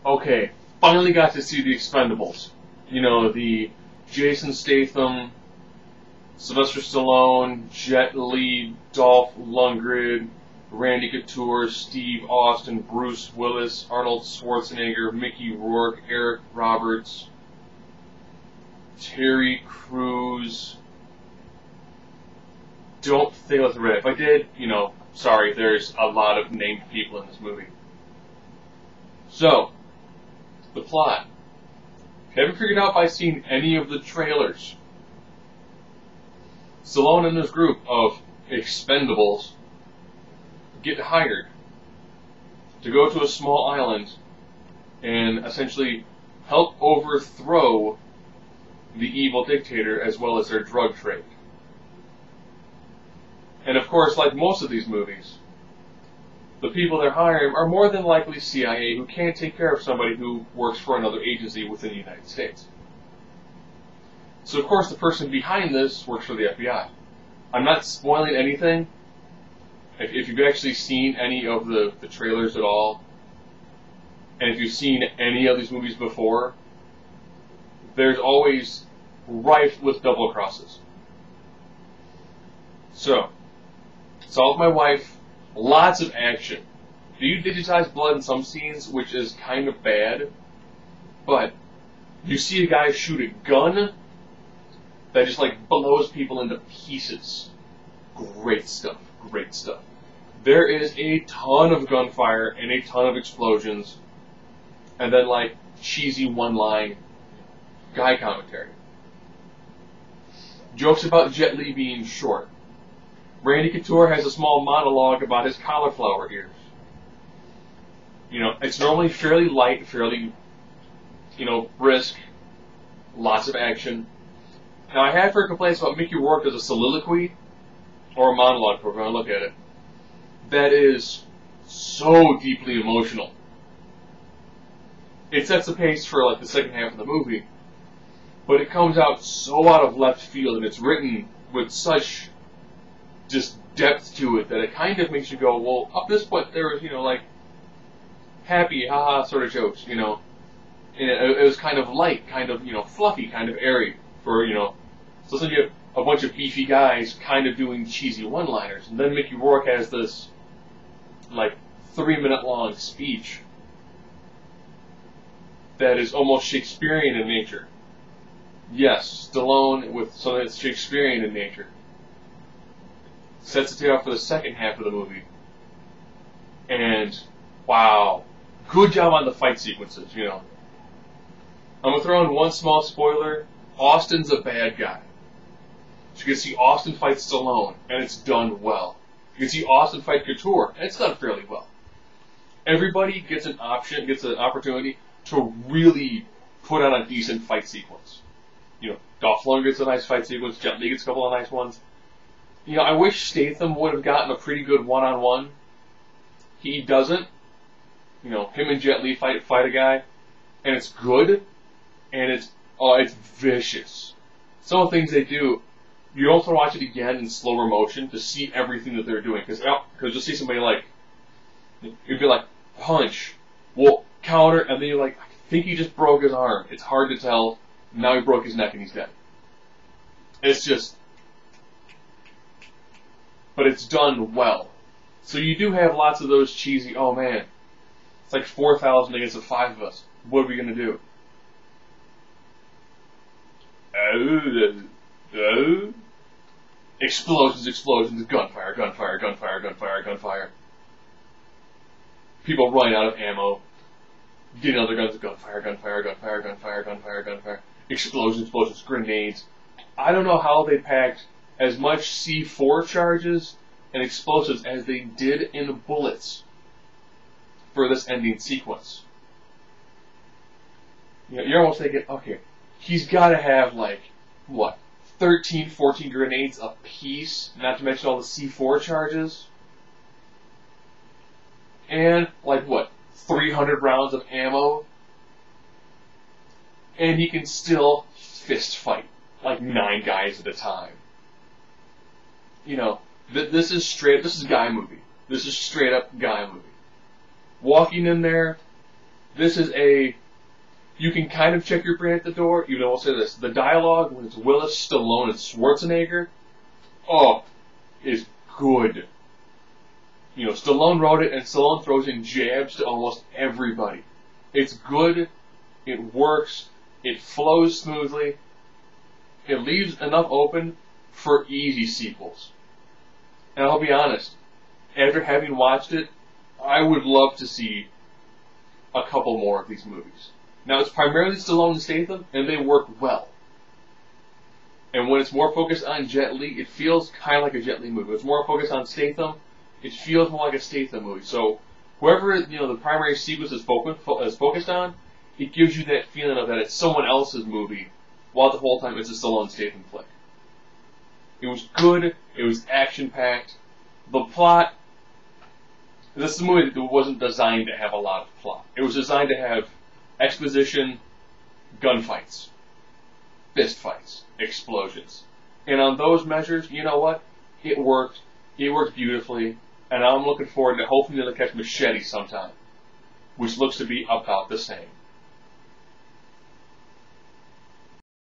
Okay, finally got to see the Expendables. You know, the Jason Statham, Sylvester Stallone, Jet Li, Dolph Lundgren, Randy Couture, Steve Austin, Bruce Willis, Arnold Schwarzenegger, Mickey Rourke, Eric Roberts, Terry Crews. Don't think that's right. If I did, sorry, there's a lot of named people in this movie. So, the plot. Haven't figured out if I've seen any of the trailers. Stallone and his group of Expendables get hired to go to a small island and essentially help overthrow the evil dictator as well as their drug trade. And of course, like most of these movies, the people they're hiring are more than likely CIA who can't take care of somebody who works for another agency within the United States. So of course the person behind this works for the FBI. I'm not spoiling anything. If you've actually seen any of the trailers at all, and if you've seen any of these movies before, there's always rife with double crosses. So, saw with my wife, lots of action. Do you digitize blood in some scenes, which is kind of bad, but you see a guy shoot a gun that just like blows people into pieces. Great stuff, great stuff. There is a ton of gunfire and a ton of explosions, and then like cheesy one-line guy commentary. Jokes about Jet Li being short. Randy Couture has a small monologue about his cauliflower ears. It's normally fairly light, fairly, brisk, lots of action. Now, I have heard complaints about Mickey Rourke as a soliloquy, or a monologue, if we're going to look at it, that is so deeply emotional. It sets the pace for, like, the second half of the movie, but it comes out so out of left field, and it's written with such just depth to it that it kind of makes you go, well, up this point there was, like, happy, haha sort of jokes, and it was kind of light, kind of, fluffy, kind of airy for, so then you have a bunch of beefy guys kind of doing cheesy one-liners, and then Mickey Rourke has this, like, 3-minute long speech that is almost Shakespearean in nature. Yes, Stallone with something that's Shakespearean in nature. Sets the tail for the second half of the movie. And, wow, good job on the fight sequences, I'm going to throw in one small spoiler. Austin's a bad guy. So you can see Austin fight Stallone, and it's done well. You can see Austin fight Couture, and it's done fairly well. Everybody gets an opportunity to really put on a decent fight sequence. Dolph Lundgren gets a nice fight sequence, Jet Li gets a couple of nice ones. I wish Statham would have gotten a pretty good one-on-one. He doesn't. Him and Jet Li fight a guy, and it's good, and it's vicious. Some of the things they do, you also watch it again in slower motion to see everything that they're doing, because you'll see somebody like, you'd be like, punch, well, counter, and then you're like, I think he just broke his arm. It's hard to tell. Now he broke his neck and he's dead. It's just, but it's done well. So you do have lots of those cheesy, oh man, it's like 4,000 against the 5 of us. What are we going to do? Explosions, explosions, gunfire, gunfire, gunfire, gunfire, gunfire. People running out of ammo. Getting other guns, gunfire, gunfire, gunfire, gunfire, gunfire, gunfire. Explosions, explosions, grenades. I don't know how they packed as much C4 charges and explosives as they did in bullets for this ending sequence. You're almost thinking, okay, he's got to have, like, what, 13, 14 grenades a piece, not to mention all the C4 charges? And, like, what, 300 rounds of ammo? And he can still fist fight, like 9 guys at a time. This is guy movie. This is straight up guy movie. Walking in there, This is a, you can kind of check your brain at the door. Even though I'll say this, the dialogue when it's Willis, Stallone, and Schwarzenegger, oh, is good. You know, Stallone wrote it, and Stallone throws in jabs to almost everybody. It's good, it works, it flows smoothly, it leaves enough open for easy sequels. And I'll be honest, after having watched it, I would love to see a couple more of these movies. Now, it's primarily Stallone and Statham, and they work well. And when it's more focused on Jet Li, it feels kind of like a Jet Li movie. When it's more focused on Statham, it feels more like a Statham movie. So, whoever the primary sequence is focused on, it gives you that feeling of that it's someone else's movie, while the whole time it's a Stallone Statham flick. It was good. It was action-packed. The plot, this is a movie that wasn't designed to have a lot of plot. It was designed to have exposition, gunfights, fistfights, explosions. And on those measures, you know what? It worked. It worked beautifully. And I'm looking forward to hopefully to catch Machete sometime, which looks to be about the same.